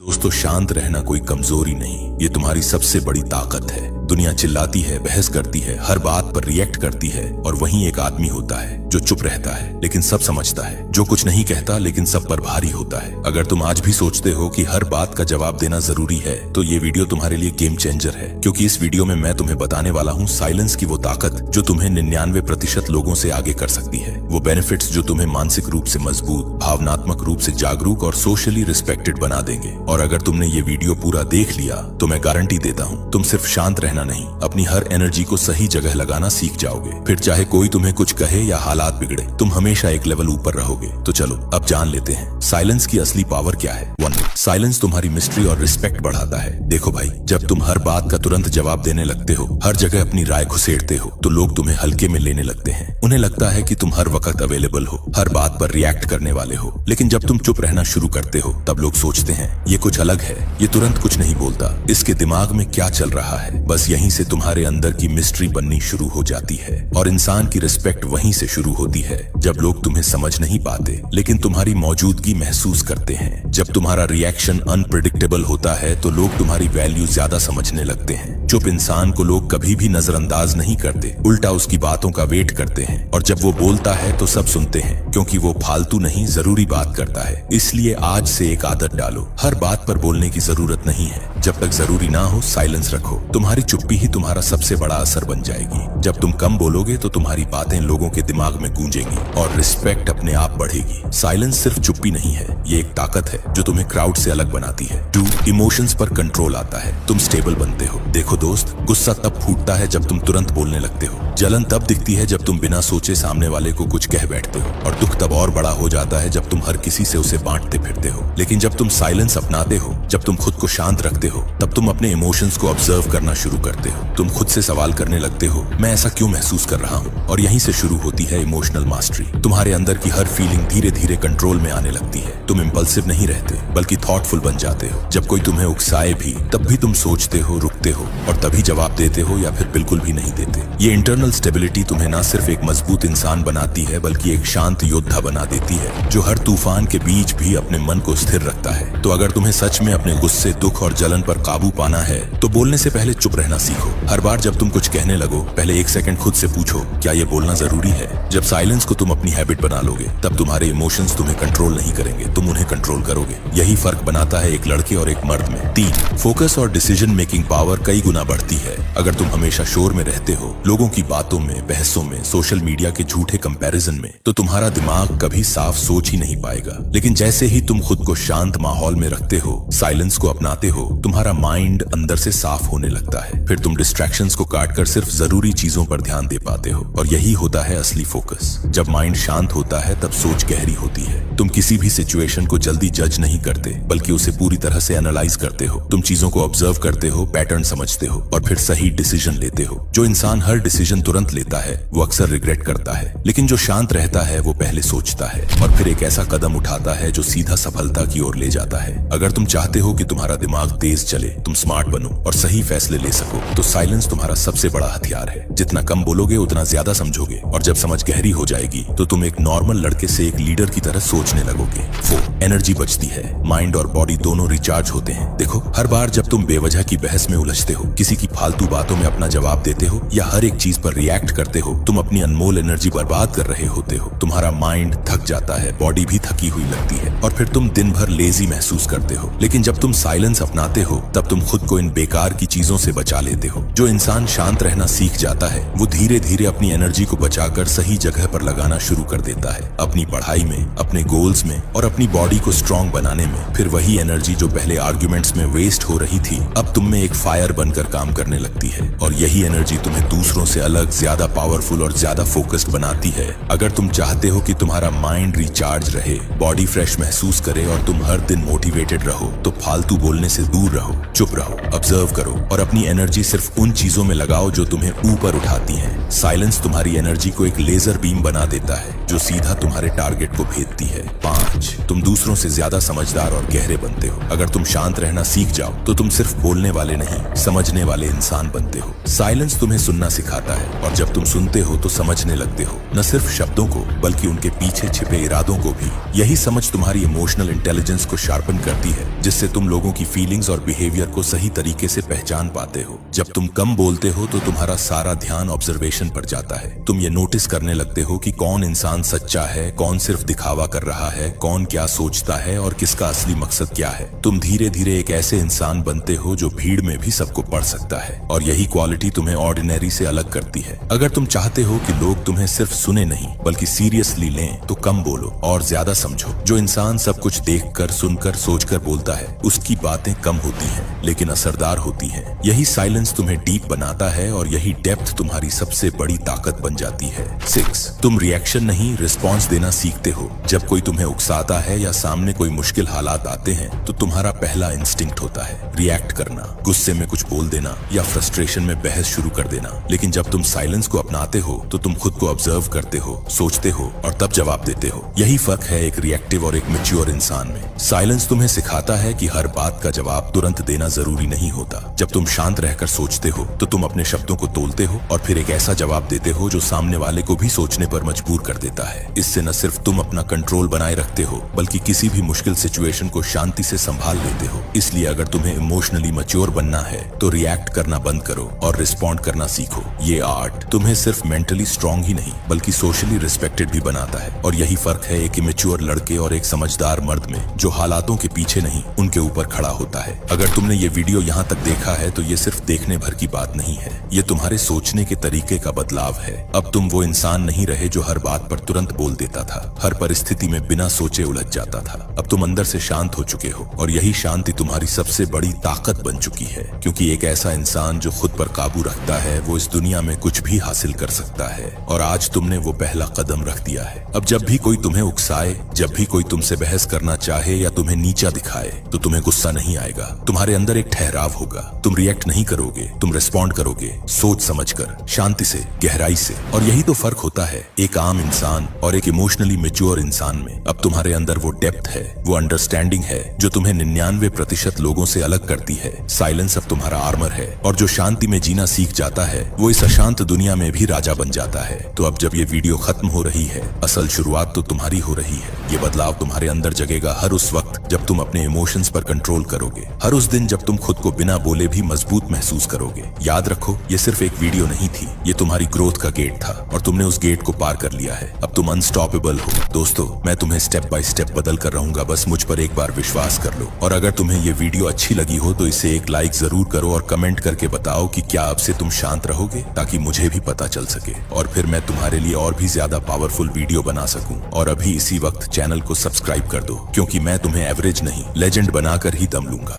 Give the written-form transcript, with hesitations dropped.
दोस्तों, शांत रहना कोई कमजोरी नहीं, ये तुम्हारी सबसे बड़ी ताकत है। दुनिया चिल्लाती है, बहस करती है, हर बात पर रिएक्ट करती है, और वहीं एक आदमी होता है जो चुप रहता है लेकिन सब समझता है, जो कुछ नहीं कहता लेकिन सब पर भारी होता है। अगर तुम आज भी सोचते हो कि हर बात का जवाब देना जरूरी है, तो ये वीडियो तुम्हारे लिए गेम चेंजर है, क्योंकि इस वीडियो में मैं तुम्हें बताने वाला हूँ साइलेंस की वो ताकत जो तुम्हें 99% लोगों से आगे कर सकती है। वो बेनिफिट्स जो तुम्हें मानसिक रूप से मजबूत, भावनात्मक रूप से जागरूक और सोशली रिस्पेक्टेड बना देंगे। और अगर तुमने ये वीडियो पूरा देख लिया तो मैं गारंटी देता हूँ तुम सिर्फ शांत रहना नहीं, अपनी हर एनर्जी को सही जगह लगाना सीख जाओगे। फिर चाहे कोई तुम्हें कुछ कहे या हालात बिगड़े, तुम हमेशा एक लेवल ऊपर रहोगे। तो चलो अब जान लेते हैं साइलेंस की असली पावर क्या है। 1, साइलेंस तुम्हारी मिस्ट्री और रिस्पेक्ट बढ़ाता है। देखो भाई, जब तुम हर बात का तुरंत जवाब देने लगते हो, हर जगह अपनी राय घुसेड़ते हो, तो लोग तुम्हें हल्के में लेने लगते हैं। उन्हें लगता है कि तुम हर वक्त अवेलेबल हो, हर बात पर रिएक्ट करने वाले हो। लेकिन जब तुम चुप रहना शुरू करते हो, तब लोग सोचते हैं ये कुछ अलग है, ये तुरंत कुछ नहीं बोलता, इसके दिमाग में क्या चल रहा है। बस यहीं से तुम्हारे अंदर की मिस्ट्री बननी शुरू हो जाती है। और इंसान की रिस्पेक्ट वहीं से शुरू होती है, जब लोग तुम्हें समझ नहीं पाते लेकिन तुम्हारी मौजूदगी महसूस करते हैं। जब तुम्हारा रिएक्शन अनप्रेडिक्टेबल होता है तो लोग तुम्हारी वैल्यू ज्यादा समझने लगते हैं। चुप इंसान को लोग कभी भी नजरअंदाज नहीं करते, उल्टा उसकी बातों का वेट करते हैं। और जब वो बोलता है तो सब सुनते हैं, क्योंकि वो फालतू नहीं, जरूरी बात करता है। इसलिए आज से एक आदत डालो, हर बात पर बोलने की जरूरत नहीं है। जब तक जरूरी ना हो साइलेंस रखो। तुम्हारी चुप्पी ही तुम्हारा सबसे बड़ा असर बन जाएगी। जब तुम कम बोलोगे तो तुम्हारी बातें लोगों के दिमाग में गूंजेंगी और रिस्पेक्ट अपने आप बढ़ेगी। साइलेंस सिर्फ चुप्पी नहीं है, ये एक ताकत है जो तुम्हें क्राउड से अलग बनाती है। 2, इमोशंस पर कंट्रोल आता है, तुम स्टेबल बनते हो। देखो दोस्त, गुस्सा तब फूटता है जब तुम तुरंत बोलने लगते हो। जलन तब दिखती है जब तुम बिना सोचे सामने वाले को कुछ कह बैठते हो। और दुख तब और बड़ा हो जाता है जब तुम हर किसी से उसे बांटते फिरते हो। लेकिन जब तुम साइलेंस अपनाते हो, जब तुम खुद को शांत रखते हो, तब तुम अपने इमोशंस को ऑब्जर्व करना शुरू करते हो। तुम खुद से सवाल करने लगते हो, मैं ऐसा क्यों महसूस कर रहा हूँ। और यहीं से शुरू होती है इमोशनल मास्टरी। तुम्हारे अंदर की हर फीलिंग धीरे धीरे कंट्रोल में आने लगती है। तुम इम्पल्सिव नहीं रहते, बल्कि थॉटफुल बन जाते हो। जब कोई तुम्हें उकसाए भी, तब भी तुम सोचते हो, रुकते हो, और तभी जवाब देते हो या फिर बिल्कुल भी नहीं देते। ये इंटरनल स्टेबिलिटी तुम्हें न सिर्फ एक मजबूत इंसान बनाती है, बल्कि एक शांत योद्धा बना देती है, जो हर तूफान के बीच भी अपने मन को स्थिर रखता है। तो अगर तुम्हें सच में अपने गुस्से, दुख और जलन पर काबू पाना है, तो बोलने से पहले चुप रहना सीखो। हर बार जब तुम कुछ कहने लगो, पहले 1 सेकंड खुद से पूछो, क्या ये बोलना जरूरी है। जब साइलेंस को तुम अपनी हैबिट बना लोगे, तब तुम्हारे इमोशंस तुम्हें कंट्रोल नहीं करेंगे, तुम उन्हें कंट्रोल करोगे। यही फर्क बनाता है एक लड़के और एक मर्द में। 3, फोकस और डिसीजन मेकिंग पावर कई गुना बढ़ती है। अगर तुम हमेशा शोर में रहते हो, लोगों की बातों में, बहसों में, सोशल मीडिया के झूठे कंपैरिजन में, तो तुम्हारा दिमाग कभी साफ सोच ही नहीं पाएगा। लेकिन जैसे ही तुम खुद को शांत माहौल में रखते हो, साइलेंस को अपनाते हो, तुम्हारा माइंड अंदर से साफ होने लगता है। फिर तुम डिस्ट्रैक्शंस को काटकर सिर्फ जरूरी चीजों पर ध्यान दे पाते हो। और यही होता है असली फोकस। जब माइंड शांत होता है, तब सोच गहरी होती है। तुम किसी भी सिचुएशन को जल्दी जज नहीं करते, बल्कि उसे पूरी तरह से एनालाइज करते हो। तुम चीजों को ऑब्जर्व करते हो, पैटर्न समझते हो, और फिर सही डिसीजन लेते हो। जो इंसान हर डिसीजन तुरंत लेता है, वो अक्सर रिग्रेट करता है। लेकिन जो शांत रहता है, वो पहले सोचता है और फिर एक ऐसा कदम उठाता है जो सीधा सफलता की ओर ले जाता है। अगर तुम चाहते हो कि तुम्हारा दिमाग तेज चले, तुम स्मार्ट बनो और सही फैसले ले सको, तो साइलेंस तुम्हारा सबसे बड़ा हथियार है। जितना कम बोलोगे, उतना ज्यादा समझोगे, और जब समझ गहरी हो जाएगी, तो तुम एक नॉर्मल लड़के से एक लीडर की तरह सोचने लगोगे। 4, एनर्जी बचती है, माइंड और बॉडी दोनों रिचार्ज होते हैं। देखो, हर बार जब तुम बेवजह की बहस में उलझते हो, किसी की फालतू बातों में अपना जवाब देते हो, या हर एक चीज पर रिएक्ट करते हो, तुम अपनी अनमोल एनर्जी बर्बाद कर रहे होते हो। तुम्हारा माइंड थक जाता है, बॉडी भी थकी हुई लगती है, और फिर तुम दिन भर लेजी महसूस करते हो। लेकिन जब तुम साइलेंस अपनाते हो, तब तुम खुद को इन बेकार की चीजों से बचा लेते हो। जो इंसान शांत रहना सीख जाता है, वो धीरे धीरे अपनी एनर्जी को बचाकर सही जगह पर लगाना शुरू कर देता है। अपनी पढ़ाई में, अपने गोल्स में, और अपनी बॉडी को स्ट्रांग बनाने में। फिर वही एनर्जी जो पहले आर्ग्यूमेंट्स में वेस्ट हो रही थी, अब तुम में एक फायर बनकर काम करने लगती है। और यही एनर्जी तुम्हें दूसरों से अलग, ज्यादा पावरफुल और ज्यादा फोकस्ड बनाती है। अगर तुम चाहते हो कि तुम्हारा माइंड रिचार्ज रहे, बॉडी फ्रेश महसूस करे और तुम हर दिन मोटिवेटेड रहो, तो फालतू बोलने से दूर रहो, चुप रहो, ऑब्जर्व करो, और अपनी एनर्जी सिर्फ उन चीजों में लगाओ जो तुम्हें ऊपर उठाती हैं। साइलेंस तुम्हारी एनर्जी को एक लेजर बीम बना देता है, जो सीधा तुम्हारे टारगेट को भेजती है। 5, तुम दूसरों से ज्यादा समझदार और गहरे बनते हो। अगर तुम शांत रहना सीख जाओ, तो तुम सिर्फ बोलने वाले नहीं, समझने वाले इंसान बनते हो। साइलेंस तुम्हें सुनना सिखाता है, है और जब तुम सुनते हो तो समझने लगते हो, न सिर्फ शब्दों को बल्कि उनके पीछे छिपे इरादों को भी। यही समझ तुम्हारी इमोशनल इंटेलिजेंस को शार्पन करती है, जिससे तुम लोगों की फीलिंग्स और बिहेवियर को सही तरीके से पहचान पाते हो। जब तुम कम बोलते हो तो तुम्हारा सारा ध्यान ऑब्जर्वेशन पर जाता है। तुम ये नोटिस करने लगते हो कि कौन इंसान सच्चा है, कौन सिर्फ दिखावा कर रहा है, कौन क्या सोचता है और किसका असली मकसद क्या है। तुम धीरे धीरे एक ऐसे इंसान बनते हो जो भीड़ में भी सबको पढ़ सकता है, और यही क्वालिटी तुम्हें ऑर्डिनरी से अलग करती है। अगर तुम चाहते हो कि लोग तुम्हें सिर्फ सुने नहीं बल्कि सीरियसली लें तो कम बोलो और ज्यादा समझो। जो इंसान सब कुछ देखकर, सुनकर, सोचकर बोलता है उसकी बातें कम होती हैं लेकिन असरदार होती हैं। यही साइलेंस तुम्हें डीप बनाता है और यही डेप्थ तुम्हारी सबसे बड़ी ताकत बन जाती है। 6. तुम रिएक्शन नहीं रिस्पॉन्स देना सीखते हो। जब कोई तुम्हें उकसाता है या सामने कोई मुश्किल हालात आते हैं तो तुम्हारा पहला इंस्टिंक्ट होता है रिएक्ट करना, गुस्से में कुछ बोल देना या फ्रस्ट्रेशन में बहस शुरू कर देना। लेकिन जब तुम साइलेंस को अपनाते हो तो तुम खुद को ऑब्जर्व करते हो, सोचते हो और तब जवाब देते हो। यही फर्क है एक रिएक्टिव और एक मैच्योर इंसान में। साइलेंस तुम्हें सिखाता है कि हर बात का जवाब तुरंत देना जरूरी नहीं होता। जब तुम शांत रहकर सोचते हो तो तुम अपने शब्दों को तोलते हो और फिर एक ऐसा जवाब देते हो जो सामने वाले को भी सोचने पर मजबूर कर देता है। इससे न सिर्फ तुम अपना कंट्रोल बनाए रखते हो बल्कि किसी भी मुश्किल सिचुएशन को शांति से संभाल लेते हो। इसलिए अगर तुम्हें इमोशनली मैच्योर बनना है तो रिएक्ट करना बंद करो और रिस्पॉन्ड करना सीखो। ये आर्ट तुम्हें सिर्फ मेंटली स्ट्रांग ही नहीं बल्कि सोशली रिस्पेक्टेड भी बनाता है। और यही फर्क है एक इमेच्योर लड़के और एक समझदार मर्द में, जो हालातों के पीछे नहीं उनके ऊपर खड़ा होता है। अगर तुमने ये वीडियो यहाँ तक देखा है तो ये सिर्फ देखने भर की बात नहीं है, ये तुम्हारे सोचने के तरीके का बदलाव है। अब तुम वो इंसान नहीं रहे जो हर बात पर तुरंत बोल देता था, हर परिस्थिति में बिना सोचे उलझ जाता था। अब तुम अंदर से शांत हो चुके हो और यही शांति तुम्हारी सबसे बड़ी ताकत बन चुकी है, क्योंकि एक ऐसा इंसान जो खुद पर काबू रखता है वो इस दुनिया में कुछ भी हासिल कर सकता है। और आज तुमने वो पहला कदम रख दिया है। अब जब भी कोई तुम्हें उकसाए, जब भी कोई तुमसे बहस करना चाहे या तुम्हें नीचा दिखाए तो तुम्हें गुस्सा नहीं आएगा, तुम्हारे अंदर एक ठहराव होगा। तुम रिएक्ट नहीं करोगे, तुम रिस्पॉन्ड करोगे, सोच समझकर, शांति से, गहराई से। और यही तो फर्क होता है एक आम इंसान और एक इमोशनली मैच्योर इंसान में। अब तुम्हारे अंदर वो डेप्थ है, वो अंडरस्टैंडिंग है जो तुम्हें 99% लोगों से अलग करती है। साइलेंस अब तुम्हारा आर्मर है, और जो शांति में जीना सीख जाता है वो इस अशांत दुनिया में भी राजा बन जाता है। तो अब जब ये वीडियो खत्म हो रही है, असल शुरुआत तो तुम्हारी हो रही है। ये बदलाव तुम्हारे अंदर जगेगा हर उस वक्त जब तुम अपने इमोशंस पर कंट्रोल करोगे, हर उस दिन जब तुम खुद को बिना बोले भी मजबूत महसूस करोगे। याद रखो, ये सिर्फ एक वीडियो नहीं थी, ये तुम्हारी ग्रोथ का गेट था और तुमने उस गेट को पार कर लिया है। अब तुम अनस्टॉपेबल हो। दोस्तों, मैं तुम्हें स्टेप बाय स्टेप बदल कर रहूंगा, बस मुझ पर एक बार विश्वास कर लो। और अगर तुम्हें ये वीडियो अच्छी लगी हो तो इसे एक लाइक जरूर करो और कमेंट करके बताओ कि क्या अब से तुम शांत रहोगे, ताकि मुझे भी पता चल सके और फिर मैं तुम्हारे लिए और भी ज्यादा पावरफुल वीडियो बना सकूं। और अभी इसी वक्त चैनल को सब्सक्राइब कर दो, क्योंकि मैं तुम्हें एवरेज नहीं, लेजेंड बनाकर ही दम लूंगा।